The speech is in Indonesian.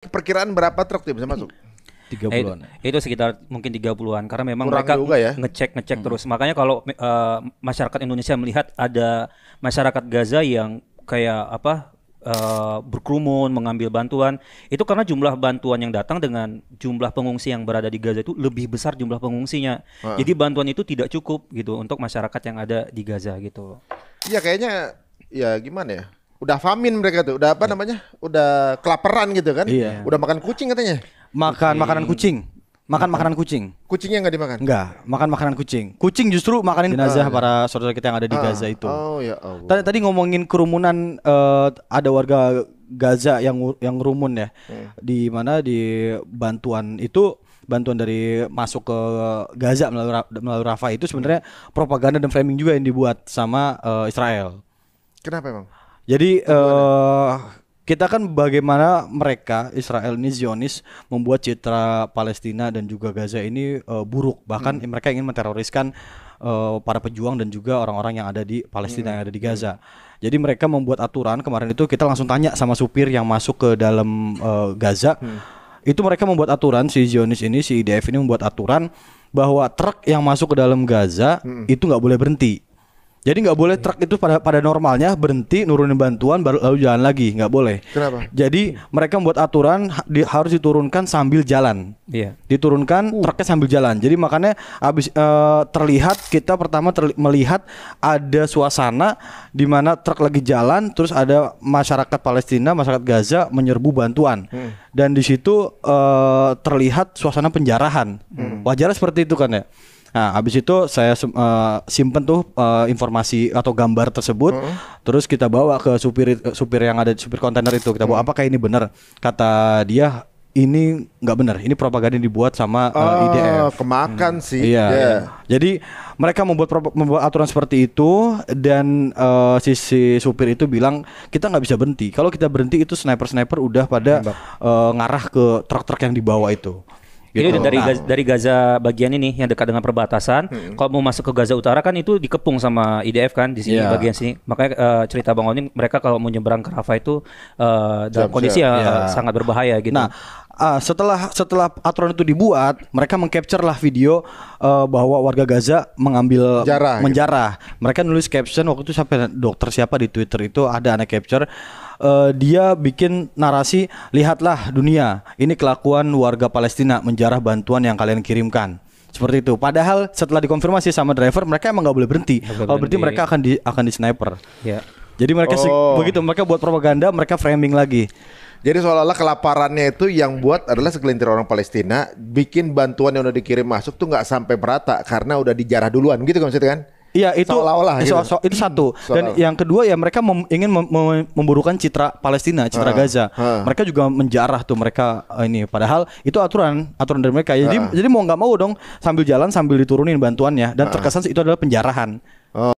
Perkiraan berapa truk tuh bisa masuk? 30-an. Itu sekitar mungkin 30-an karena memang Kurang mereka juga ya. ngecek terus. Makanya kalau masyarakat Indonesia melihat ada masyarakat Gaza yang kayak berkerumun mengambil bantuan, itu karena jumlah bantuan yang datang dengan jumlah pengungsi yang berada di Gaza itu lebih besar jumlah pengungsinya. Jadi bantuan itu tidak cukup gitu untuk masyarakat yang ada di Gaza gitu. Iya kayaknya ya gimana ya? Udah famine mereka tuh, udah apa namanya? Udah kelaparan gitu kan? Iya. Udah makan kucing katanya. Makan makanan kucing. Makan makanan kucing. Kucingnya nggak dimakan? Enggak, makan makanan kucing. Kucing justru makanin jenazah para saudara kita yang ada di Gaza itu. Oh ya Allah. Tadi ngomongin kerumunan, ada warga Gaza yang ngurumun ya. Di mana di bantuan itu, bantuan dari masuk ke Gaza melalui Rafah itu sebenarnya propaganda dan framing juga yang dibuat sama Israel. Kenapa emang? Jadi kita kan bagaimana mereka Israel ini Zionis membuat citra Palestina dan juga Gaza ini buruk, bahkan mereka ingin menteroriskan para pejuang dan juga orang-orang yang ada di Palestina yang ada di Gaza. Jadi mereka membuat aturan, kemarin itu kita langsung tanya sama supir yang masuk ke dalam Gaza. Itu mereka membuat aturan, si Zionis ini, si IDF ini membuat aturan bahwa truk yang masuk ke dalam Gaza itu nggak boleh berhenti. Jadi nggak boleh truk itu pada normalnya berhenti nurunin bantuan baru lalu jalan lagi, nggak boleh. Kenapa? Jadi mereka membuat aturan harus diturunkan sambil jalan. Iya. Diturunkan truknya sambil jalan. Jadi makanya abis terlihat kita pertama melihat ada suasana di mana truk lagi jalan, terus ada masyarakat Palestina, masyarakat Gaza menyerbu bantuan. Dan di situ terlihat suasana penjarahan. Wajarnya seperti itu kan ya. Nah, habis itu saya simpen tuh informasi atau gambar tersebut, terus kita bawa ke supir yang ada di supir kontainer itu. Kita bawa, apakah ini benar? Kata dia, ini nggak benar. Ini propaganda yang dibuat sama IDF. Kemakan sih. Iya. Yeah. Jadi mereka membuat aturan seperti itu dan si supir itu bilang kita nggak bisa berhenti. Kalau kita berhenti itu sniper udah pada ngarah ke truk-truk yang dibawa itu. Gitu. Ini dari Gaza bagian ini yang dekat dengan perbatasan. Kalau mau masuk ke Gaza Utara kan itu dikepung sama IDF kan di sini bagian sini. Makanya cerita Bang Oni, mereka kalau mau nyebrang ke Rafah itu dalam kondisi sangat berbahaya gitu. Nah, setelah aturan itu dibuat, mereka mengcapture lah video bahwa warga Gaza mengambil menjarah. Gitu. Mereka nulis caption waktu itu sampai dokter siapa di Twitter itu ada anak capture. Dia bikin narasi, lihatlah dunia, ini kelakuan warga Palestina menjarah bantuan yang kalian kirimkan. Seperti itu. Padahal setelah dikonfirmasi sama driver, mereka emang nggak boleh berhenti. Kalau berhenti mereka akan di sniper. Ya. Jadi mereka begitu, mereka buat propaganda, mereka framing lagi. Jadi seolah-olah kelaparannya itu yang buat adalah segelintir orang Palestina bikin bantuan yang udah dikirim masuk tuh nggak sampai merata karena udah dijarah duluan gitu kan maksudnya kan? Iya itu itu satu. Dan yang kedua ya mereka ingin memburukan citra Palestina, citra Gaza. Mereka juga menjarah tuh mereka ini. Padahal itu aturan dari mereka. Jadi mau nggak mau dong sambil jalan sambil diturunin bantuannya dan terkesan itu adalah penjarahan.